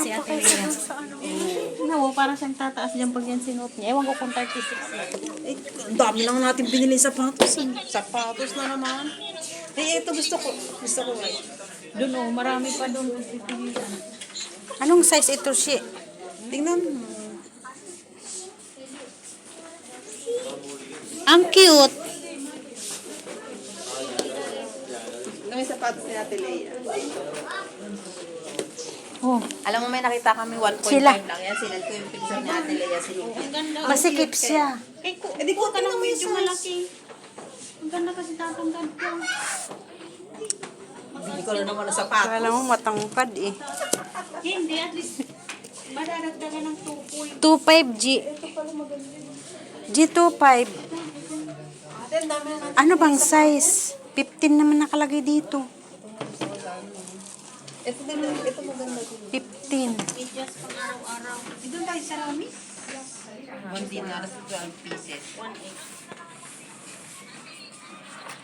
si Ate Lea. No, para siyang tataas dyan pag yan sinuot niya. Ewan ko kung 36 eh. Eh, ang dami lang natin binili sapatos. Sapatos na naman. Eh, ito gusto ko. Gusto ko eh. Doon oh, marami pa doon. Pipilian. Anong size ito, Shi? Tingnan mo. Ang cute. May sapatos ni Ate Lea. Oh, Alam mo, may nakita kami 1.5 Sila. lang yan. Sinad ko yung picture ni Ate Lea. Ang ganda. masikip siya. Eh, Eh, di ko ka ng tingnan mo yung medyo size. malaki. Ang ganda kasi tatangkad ka. Bili ko na naman ng sapatos. Alam mo, matangkad eh. Hindi, at least madadagdagan ng 2 point. 2.5 G. G25. Ate, ang dami na. Ano bang size? 15 naman nakalagay dito. Ito din, ito maganda din. 15. Medyas pang araw-araw. Doon tayo sa Rami? 1 dinar, 12 pieces. 1.8.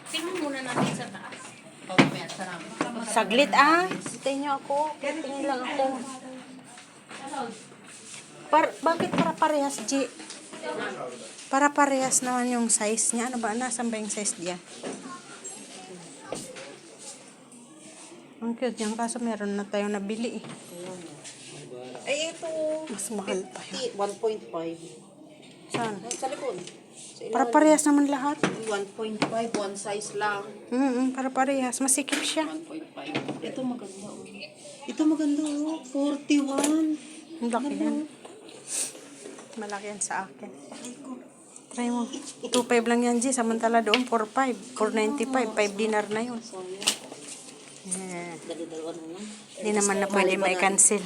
Tingnan muna natin sa taas. Oh, may sarap. Saglit ah. Hintayin niyo ako. Tingin lang ako. Bakit para parehas, G? Para parehas naman yung size niya. Ano ba? Nasaan ba yung size niya? Ang cute yan. Kaso meron na tayong nabili eh. Ay, ito. Mas mahal pa yun. 1.5. Saan? Sa likod. Para parehas naman lahat. 1.5, one size lang. Para parehas. Masikip siya. 1.5. Ito maganda oh. Ito maganda oh. 41. Ang laki yan. Malaki yan sa akin. Try mo. 2.5 lang yan, G. Samantala doon, 4.5. 4.95. 5 dinar na yun. Yeah. Dali-dalawa na lang. Hindi naman na pwede may cancel.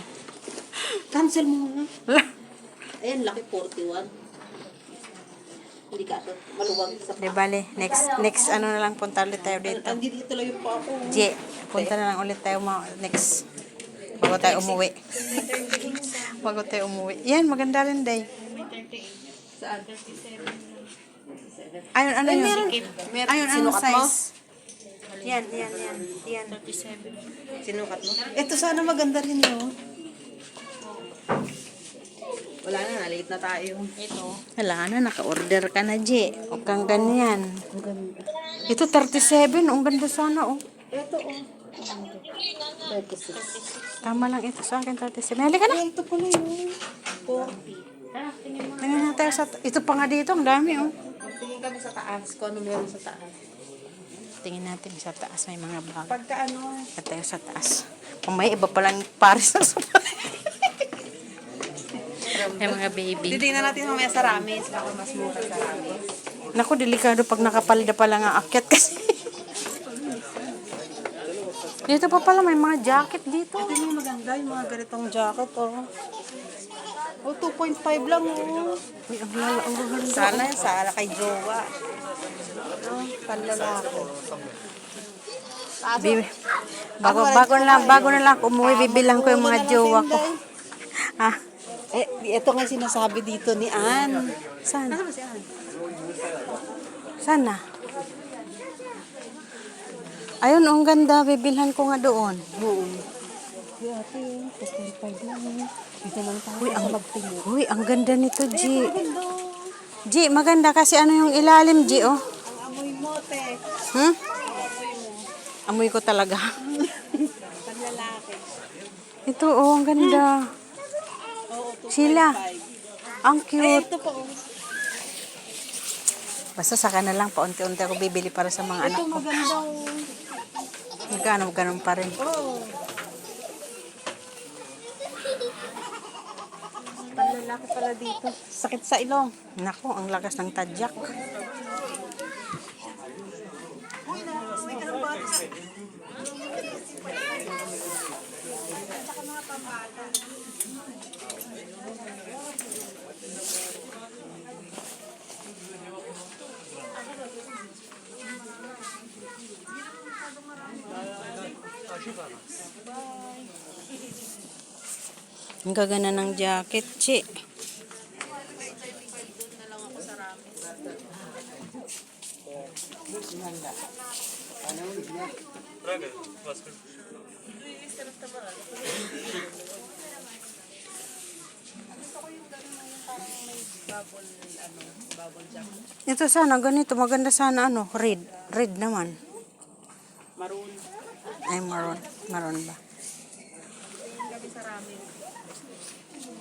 Cancel mo na. Ayan, laki 41. Hindi ka ito. Maluwag sa Di bale, next ano na lang, punta ulit tayo dito. Ang dito lang yung pa ako. G, punta na lang ulit tayo next. Bago tayo umuwi. Bago tayo umuwi. Yan, maganda rin, Day. May 38. Saan? 37. Ayun, ano yun? Meron. Ayun, anong Sinukat mo? size? Yan. 37. Sinukat mo? Ito sana maganda rin yun. Wala na, naliit na tayo. Ito. Wala na, naka-order ka na, G. Huwag kang ganyan. Ito, 37. Ang ganda sana, oh. Ito oh. 36. Tama lang ito sa akin, 37. Halika na. Ito pala yun. 40. Tara, tingin mo. Tingnan na tayo sa... Ito pa nga dito, ang dami, oh. Tingin kami sa taas. Kung ano meron sa taas. Tingin natin sa taas, may mga bag. Pagka ano, At tayo sa taas. Kung may iba palang pares na sa may mga baby. titignan natin mamaya sa Ramis. Baka mas mura sa Ramis. Naku, delikado pag nakapalda pa lang ang akyat kasi. Dito pa pala may mga jacket dito. Ito yung maganda, yung mga ganitong jacket oh. Oh, 2.5 lang oh. Uy, ang lala, ang ganda. Sana kay jowa. Oh, panlalaki. Bibi. Bago na lang ako umuwi, bibilang ko yung mga jowa ko. Ah, Eh, ito nga sinasabi dito ni Ann. saan? Ano ba si Ann? Sana? Ayun, ang ganda. Bibilhan ko nga doon. Oo. Di ate, 2.5 lang. Dito lang tayo sa magtingin. Uy, ang ganda nito, G. G, maganda kasi ano yung ilalim, G, oh. Ang amoy mo, te. Hmm? Amoy ko talaga. Panlalaki. Ito, oh, ang ganda. Oo, 2.5. Sila. Ang Ay, cute. ito pa oh. Basta saka na lang, paunti-unti ako bibili para sa mga anak Ito ko. maganda oh. Ganun pa rin. Oo. Panlalaki pala dito. Sakit sa ilong. Nako, ang lakas ng tadyak. Ang gagana ng jacket, Chi. ano, bubble jacket. Ito sana, ganito. Maganda sana, ano, red. Red naman. Maroon. Ay, maroon. Maroon ba? Gabi sa ramen.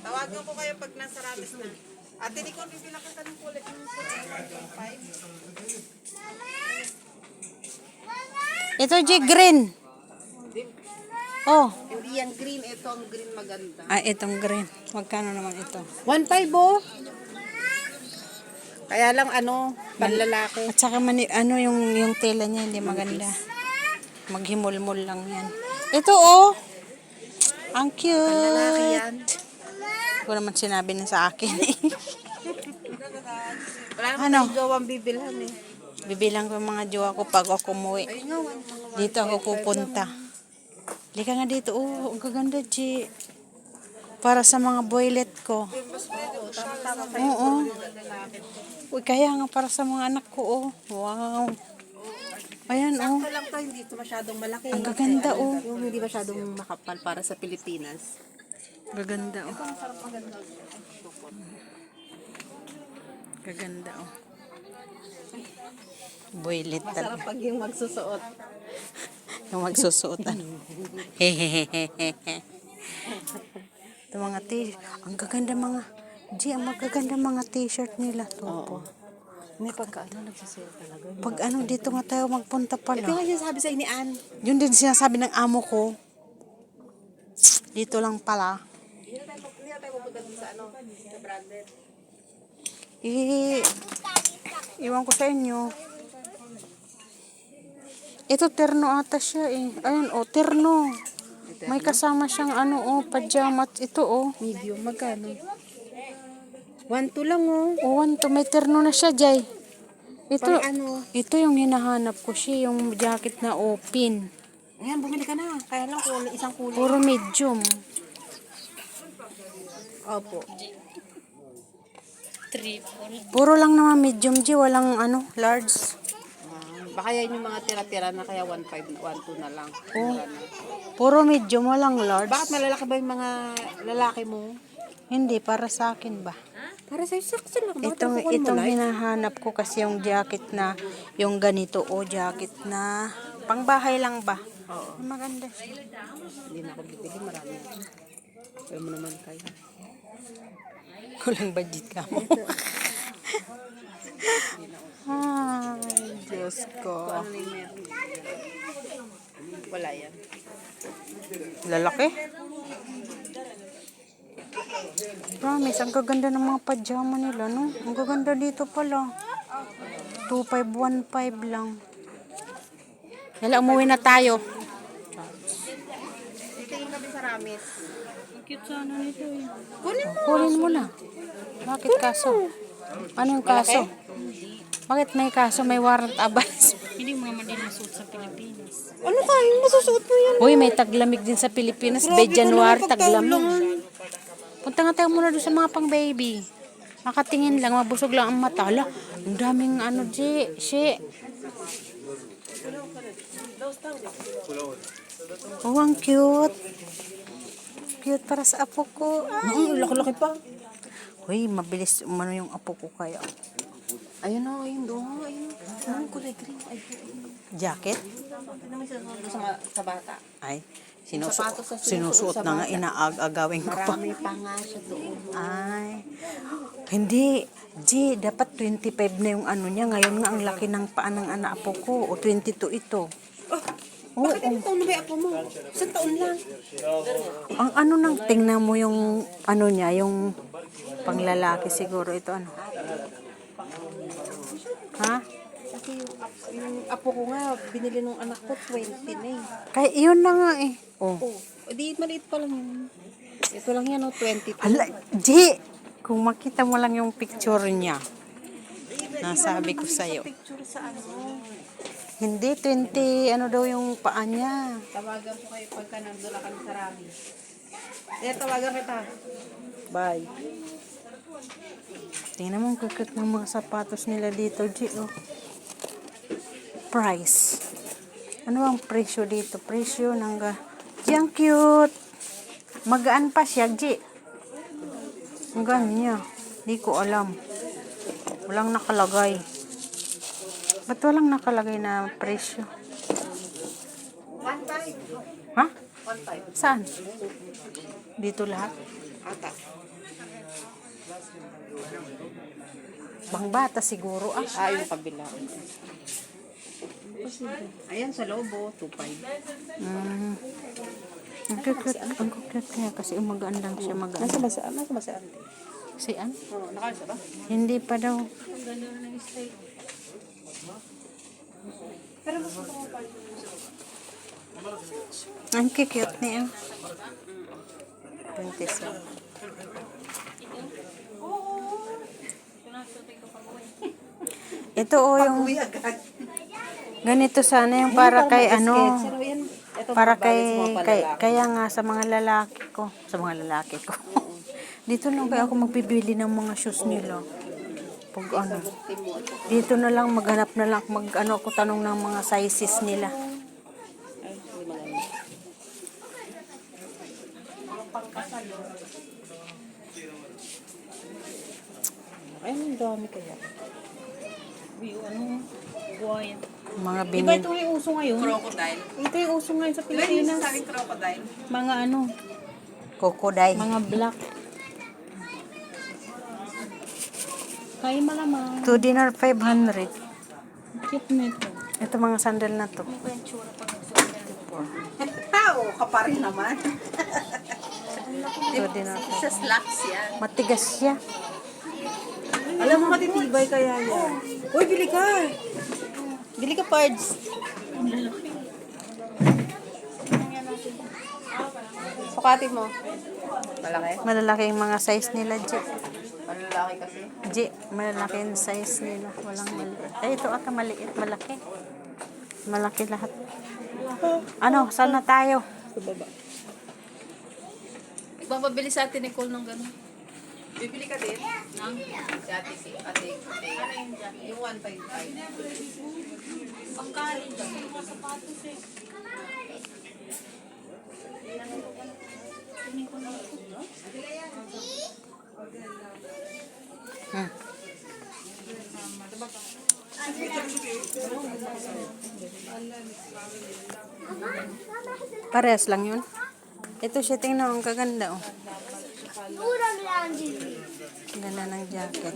Tawagan ko kayo pag nasa ramen na. Ate Nicole, bibilang kita ng kulit ng 1.5. Ito, G, green. Oh. Hindi yan green, ito ang green maganda. Ah, itong green. Magkano naman ito? 1.5 oh. Kaya lang ano, panlalaki. At saka ano yung tela niya, hindi maganda. Maghimol-mol lang yan. Ito, oh. Ang cute. Panlalaki yan. Hindi ko naman sinabi na sa akin. Wala naman Ano? tayong jowang bibilhan eh. Bibilang ko yung mga jowa ko pag ako umuwi. Ay nga, mga Dito ako pupunta. Lika nga dito. Oh, ang gaganda, G. Para sa mga boylet ko. tama-tama sa Oo. Uy, kaya nga para sa mga anak ko, oh. Wow. Ayan, oh. Sakto lang to, hindi ito masyadong malaki. Ang gaganda, Kasi, oh. Yung hindi masyadong makapal para sa Pilipinas. Gaganda, oh. Gaganda, oh. Boylet Masarap talaga. pag yung magsusuot. Yung magsusuot, ano. Hehehehe. Ito mga ang gaganda mga, ang magaganda mga t-shirt nila to po. May pagkaano nagsisale talaga. Pag ano, dito nga tayo magpunta Ito pala. nga sinasabi sa inian. Yun din sinasabi ng amo ko. Dito lang pala. Hindi na tayo pupunta dun sa ano, sa branded. Iwan ko sa inyo. Ito, terno ata siya eh. Ayun, oh, terno. May kasama siyang ano, oh, pajamat. Ito, oh. Medium, magkano? 1.2 lang oh. Oh, to, may terno na siya, Jay. Ito, Pang ano? ito yung hinahanap ko siya, yung jacket na open. Ayan, bumili ka na. Kaya lang kulay, isang kulay. Puro medium. Opo. Puro lang naman medium, G. Walang ano, large. Baka yan yung mga tira-tira na kaya 1.5, 1.2 na lang. Oh. Mura na. Puro medium, walang large. Bakit malalaki ba yung mga lalaki mo? Hindi, para sa akin ba? Para sa'yo, saksa lang. Bakit Itong, nakukuha mo itong light? hinahanap ko kasi yung jacket na, yung ganito, o jacket na, pangbahay lang ba? Oo. Maganda siya. Hindi na ako bibili, marami. Kaya mo naman kayo. Kulang budget ka mo. Ay, Diyos ko. Ano na yung meron? Wala yan. Lalaki? Promise, ang gaganda ng mga pajama nila, no? Ang gaganda dito pala. 2,515 lang. Yala, umuwi na tayo. Titingin kami sa ramis. Cute sana nito eh. Kunin mo na. Bakit kaso? Anong kaso? Bakit may kaso? May warrant abas. Hindi mo naman din masuot sa Pilipinas. Ano kayo? Masusuot mo yan. Uy, may taglamig din sa Pilipinas. Be January, taglamig. Punta nga tayo muna doon sa mga pang baby. Makatingin lang, mabusog lang ang mata. Hala, ang daming ano, she. Oh, ang cute. Cute para sa apo ko. Ay. Laki-laki pa. Uy, mabilis umano yung apo ko kaya. Ayun o, ayun doon. Ayun. Ang kulay green. Ay, Jacket? ano may sasabi sa bata? Ay, Sapatos sa sinusuot sa na nga, bata. inaag-agawin ko pa. Marami pa nga siya doon. Ay, hindi. G, dapat 25 na yung ano niya. Ngayon nga, ang laki ng paa ng anak apo ko. O 22 ito. Bakit ilang taon na ba yung apo mo? Isang taon lang. Ang ano nang, tingnan mo yung ano niya, yung panglalaki siguro. Ito ano. Ha? Kasi yung apo ko nga, binili nung anak ko, 20 na eh. Kaya yun na nga eh. Oh. Oh, di maliit pa lang yun. Ito lang yan, 22. Hala, G, kung makita mo lang yung picture niya. Nasabi ko sa'yo. Picture sa ano. Hindi, 20, ano daw yung paa niya. Tawagan ko kayo pagka nandun na kami sa rami. Tawagan kita. Bye. Tingnan mo ang kukut ng mga sapatos nila dito, G. Oh. Price. Ano ang presyo dito? Presyo ng G, ang cute. Magaan pa siya, G. Ang gaan niya. Di ko alam. Walang nakalagay. Ba't walang nakalagay na presyo? 1.5. Ha? 1.5. Saan? Dito lahat? Ata. Bangbata siguro. Ah, Yung kabila. Ayan, sa lobo, 2.5. Ang cute kaya kasi umagaan lang siya magaan. Nasa ba si Ante? Si Ann? Oo, nakalasa ba? Hindi pa daw. Ang cute niya. 27. Ito yung Uwi agad. ganito sana yung para kay ano. Pero yan, ito Para mga bagay sa mga palalaki. kaya nga sa mga lalaki ko. Dito lang kaya ako magbibili ng mga shoes nila. Pag ano. Dito na lang maghanap na lang ako tanong ng mga sizes nila. Ay, hindi maganda. Ay, ang dami kaya. Ano? Buhayan. Mga Diba binili. ito yung uso ngayon? Crocodile. Ito yung uso ngayon sa Pilipinas. Crocodile. Mga ano, Kokoday. mga black. Kaya malamang. 2 dinar 500. Cute nito. Ito mga sandal na to. Ano ba yung tsura pag nagsusunod? Tao, kaparin naman. 2 dinar. Sa slacks yan. Matigas siya. Alam mo, matitibay kaya yan. Uy, bili ka. Bili ka, Pards. Sukatin mo. Malaki? Malalaki yung mga size nila, G. Malalaki kasi. G, malalaki yung size nila. Walang maliit. Ay, ito ata maliit, malaki. Malaki lahat. Ano, saan na tayo? Sa baba. Magpapabili sa atin ni Cole ng gano'n. Bibili ka din? Ng? Si ate, si ate. Ano yung dyan? Yung 155. Ang college, yung mga sapatos eh. Hmm. Parehas lang yun. Ito siya, tingnan, ang kaganda, oh. Ang ganda ng jacket.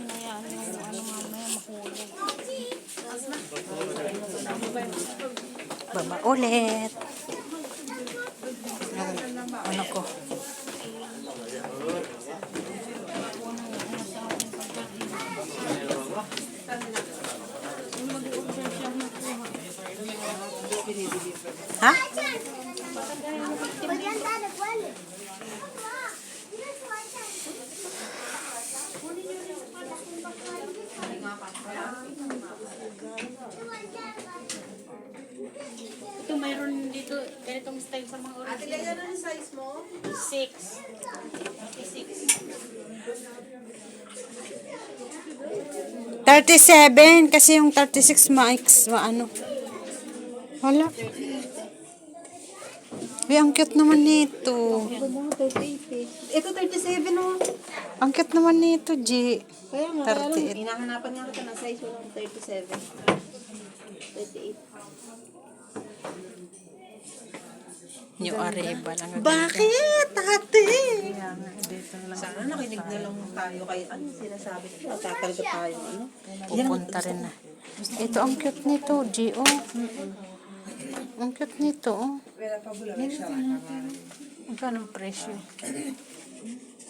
Baba ulit. Ano ko? Ha? Ito mayroon dito, ganitong style sa mga original. Ilan ang size mo? 6. 37 kasi yung 36 maano. Wala. Uy, ang cute naman nito. Ito 37 oh. Ang cute naman nito, G. Kaya nga, kaya lang, 38. hinahanapan nga kita ng size mo ng 37. 38. New Arrival. Bakit, ate? Kaya nga, dito na lang. Sana nakinig na lang tayo kay ano sinasabi ko. Tatalga tayo, ano? Pupunta rin na. Ito, ang cute nito, G. Oh. Ang cute nito, oh. Magkano ang presyo?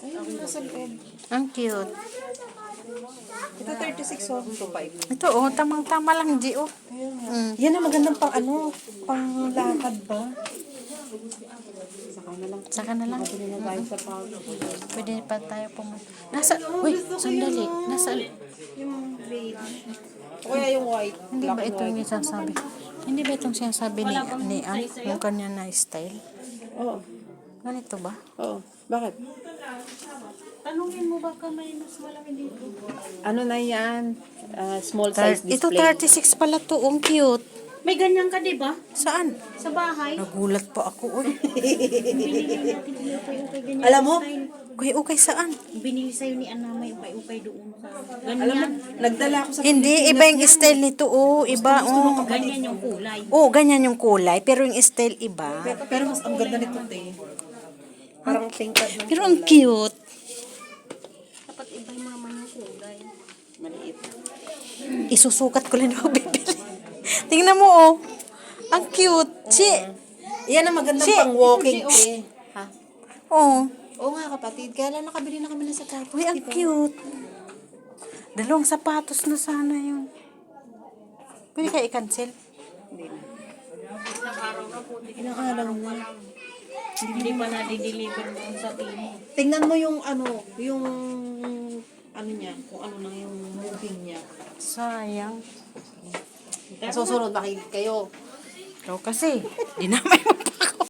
Ayun, nasa loob. Ang cute. Ito 36 oh, 25. Ito, oh, tamang-tama lang, G. Oh. Yan ang magandang pang ano, pang lakad ba? Saka na lang. Pili na tayo sa pag. Pwede pa tayo pumunta. Nasa, uy, sandali. Nasa, Yung beige. O kaya yung white. hindi ba itong sinasabi? Hindi ba itong sinasabi ni Ann? Yung kanya na style? Oo. Ganito ba? Oo. Bakit? Tanungin mo baka may mas malaki dito. Ano na yan? Small size Ito display. 36 pala to. Ang cute. May ganyan ka, di ba? Saan? Sa bahay. Nagulat pa ako. Uy. Binili natin dito yung kay ganyan Alam mo, style. Ukay saan? Binili sa'yo ni Ana may upay-upay doon sa... Alam mo, Ganyan. nagdala ako sa Hindi, iba yung style nito. Oh, iba. Oh. Ganyan yung kulay. Oh, ganyan yung kulay. Pero yung style iba. Pero mas ang ganda nito, te. Parang tingkad ng Pero ang cute. Dapat iba yung naman yung kulay. maliit. Isusukat ko lang ako bibili. Tingnan mo, oh. Ang cute. Si. Yan ang magandang Si- pang walking, te. Ha? Oh. Oo nga, kapatid. Kaya lang nakabili na kami ng sapatos. Uy, ang cute. Dalawang sapatos na sana yun. Pwede kayo i-cancel? Ilang araw na. Hindi pa na-deliver doon sa timo. Tingnan mo yung ano niya, kung ano na yung moving niya. Sayang. Susunod, makinig kayo. Ikaw kasi. Dinamay mo pa.